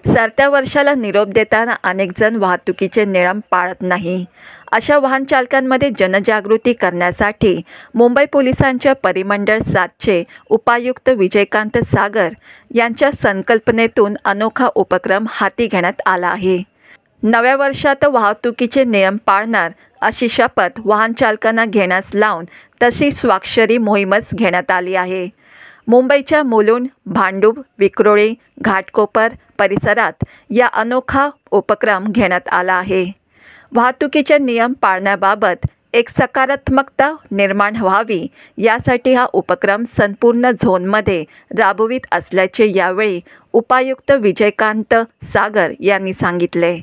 सरत्या वर्षाला निरोप देताना अनेक जण वाहतुकीचे नियम पाळत नाही. अशा वाहन चालकांमध्ये जनजागृती करण्यासाठी मुंबई पोलिसांच्या परिमंडळ 7चे उपायुक्त विजयकांत सागर यांच्या संकल्पनेतून अनोखा उपक्रम हाती घेण्यात आला आहे. नव्या वर्षात वाहतुकीचे नियम पाळणार अशी शपथ वाहन चालकांना घेण्यास लावून तशी स्वाक्षरी मोहीमच घेण्यात आली आहे. मुंबईच्या मुलुंड, भांडूप, विक्रोळी, घाटकोपर परिसरात या अनोखा उपक्रम घेण्यात आला आहे. वाहतुकीचे नियम पाळण्याबाबत एक सकारात्मकता निर्माण व्हावी यासाठी हा उपक्रम संपूर्ण झोनमध्ये राबवित असल्याचे यावेळी उपायुक्त विजयकांत सागर यांनी सांगितले.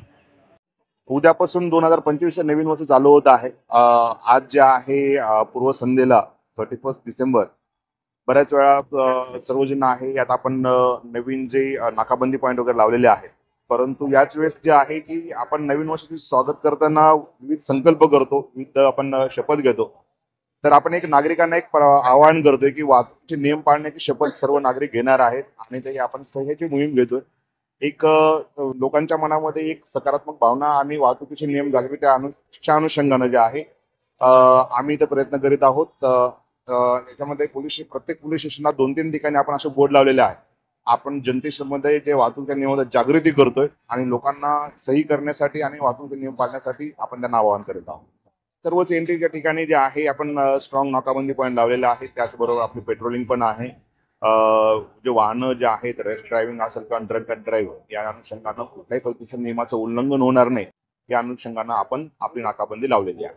उद्यापासून 2025 नवीन वर्ष चालू होत आहे. आज जे आहे पूर्वसंध्येला 31 डिसेंबर बऱ्याच वेळा सर्वजण आहे यात आपण नवीन जे नाकाबंदी पॉईंट वगैरे लावलेले आहेत. परंतु याच वेळेस जे आहे की आपण नवीन वर्षाचे स्वागत करताना विविध संकल्प करतो, विविध आपण शपथ घेतो. तर आपण एक नागरिकांना एक आवाहन करतोय की वाहतुकीचे नियम पाळण्याची शपथ सर्व नागरिक घेणार आहेत आणि ते आपण सह्याची मोहीम घेतोय. एक लोकांच्या मनामध्ये एक सकारात्मक भावना आणि वाहतुकीचे नियम जागृतीच्या अनुषंगाने जे आहे आम्ही इथे प्रयत्न करीत आहोत. याच्यामध्ये प्रत्येक पोलीस स्टेशनला 2-3 ठिकाणी आपण असे बोर्ड लावलेले आहे. आपण जनतेमध्ये जे वाहतुकीच्या नियमांची जागृती करतोय आणि लोकांना सही करण्यासाठी आणि वाहतुकीचे नियम पाळण्यासाठी आपण त्यांना आवाहन करीत आहोत. सर्वच एंट्रीच्या ठिकाणी जे आहे आपण स्ट्रॉंग नाकाबंदी पॉईंट लावलेले आहेत. त्याचबरोबर आपली पेट्रोलिंग पण आहे. जे वाहनं जे आहेत रेश ड्रायव्हिंग असेल किंवा ड्रंक अँड ड्राईव्ह या अनुषंगानं कुठल्याही पद्धतीचं नियमाचं उल्लंघन होणार नाही या अनुषंगानं आपण आपली नाकाबंदी लावलेली आहे.